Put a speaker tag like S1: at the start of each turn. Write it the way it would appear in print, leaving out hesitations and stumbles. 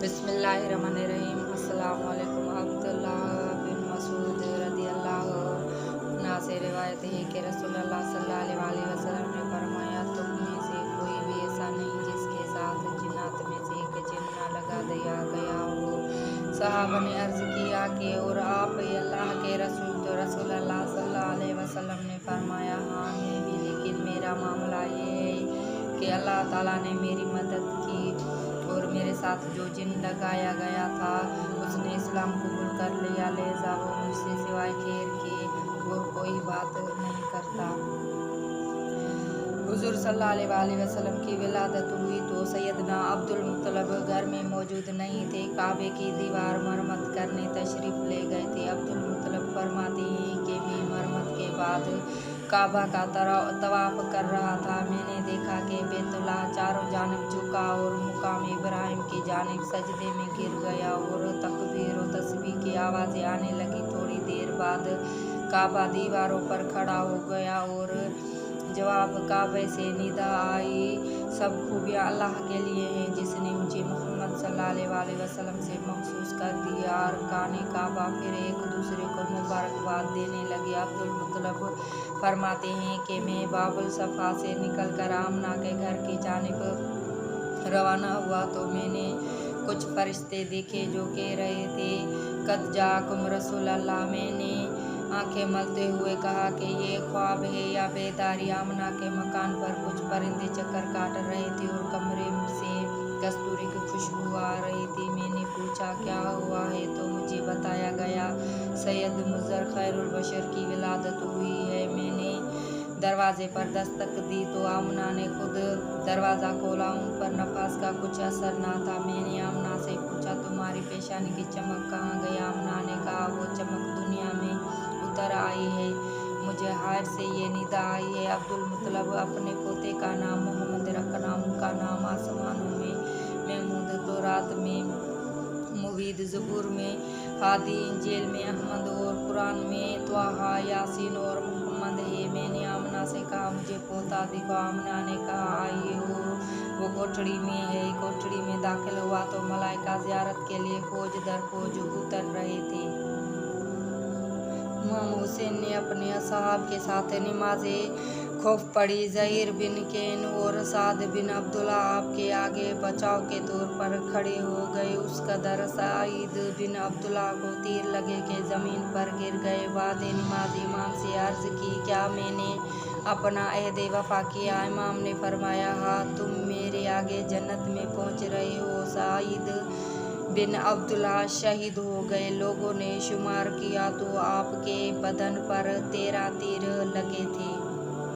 S1: बिस्मिल्लाहिर्रहमानिर्रहीम। अस्सलामु अलैकुम। अब्दुल्लाह बिन मसूद रदी अल्लाह अन्हु से रिवायत है कि रसूलुल्लाह सल्लल्लाहु अलैहि वसल्लम ने फरमाया, तुम में से कोई भी ऐसा नहीं जिसके साथ जिन्नात में से एक जिन न लगा दिया गया हो। सहाबा ने अर्ज किया कि और आप अल्लाह के रसूल? तो रसूलुल्लाह सल्लल्लाहु अलैहि वसल्लम ने फरमाया, हाँ मैं भी, लेकिन मेरा मामला ये है कि अल्लाह ताला ने मेरी मदद की और मेरे साथ जो जिन लगाया गया था उसने इस्लाम कबूल कर लिया, लिहाजा वो मुझसे सिवाय खैर के और कोई बात नहीं करता। हुजूर सल्लल्लाहु अलैहि वसल्लम की विलादत हुई तो सैयदना अब्दुल मुत्तलब घर में मौजूद नहीं थे। काबे की दीवार मरम्मत करने तशरीफ ले गए थे। अब्दुल मुत्तलब फरमाते हैं कि मैं मरम्मत के बाद काबा का तवाफ कर रहा था। मैंने देखा कि बैतुल्लाह चारों जानिब झुका और मुकाम इब्राहिम की जानिब सजदे में गिर गया और तकबीर और तस्बीह की आवाज़ें आने लगी। थोड़ी देर बाद काबा दीवारों पर खड़ा हो गया और जवाब काबे से निदा आई, सब खूबियाँ अल्लाह के लिए हैं जिसने मुझे मोहम्मद सल्लल्लाहु अलैहि वसल्लम से मखसूस कर दिया। अरकान काबा फिर एक दूसरे को मुबारकबाद देने लगे। अब्दुल मुत्तलब फरमाते हैं कि मैं बाबुल सफ़ा से निकलकर आमना के घर की जानिब रवाना हुआ तो मैंने कुछ फरिश्ते देखे जो कह रहे थे, कद जाकुम रसूलल्लाह। मैंने आंखें मलते हुए कहा कि ये ख्वाब है या बेदारी। आमना के मकान पर कुछ परिंदे चक्कर काट रहे थे और कमरे से कस्तूरी की खुशबू आ रही थी। मैंने पूछा क्या हुआ है तो मुझे बताया गया, सैयद मुज़र खैरुल बशर की विलादत हुई है। मैंने दरवाजे पर दस्तक दी तो आमना ने खुद दरवाज़ा खोला। उन पर नफास का कुछ असर ना था। मैंने आमना से पूछा, तुम्हारी पेशानी की चमक कहाँ गई? आमना ने कहा, वो चमक दुनिया में उतर आई है। मुझे हायर से ये निदा आई है, अब्दुल मुत्तलब अपने पोते का नाम मोहम्मद रखना। उनका नाम आसमानों में महमूद, तौरात में मुबीद, ज़बूर में हादी, इंजील में अहमद और कुरान में त्वाहा, यासीन और मोहम्मद है। मैंने आमना से कहा, मुझे पोता दिखाओ। आमना ने कहा, आइए वो कोठड़ी में है। कोठड़ी में दाखिल हुआ तो मलाइका ज़ियारत के लिए फौज दर फौज उतर रहे थे। इमाम हुसैन ने अपने असहाब के साथ नमाज़े खौफ पढ़ी। ज़हीर बिन कैन और साद बिन अब्दुल्ला आपके आगे बचाव के तौर पर खड़े हो गए। उस कदर सईद बिन अब्दुल्ला को तीर लगे कि ज़मीन पर गिर गए। बाद नमाज इमाम से अर्ज़ की, क्या मैंने अपना अहद वफ़ा किया? इमाम ने फरमाया, हाँ, तुम मेरे आगे जन्नत में पहुँच रहे हो। सईद बिन अब्दुल्ला शहीद हो गए। लोगों ने शुमार किया तो आपके बदन पर 13 तीर लगे थे।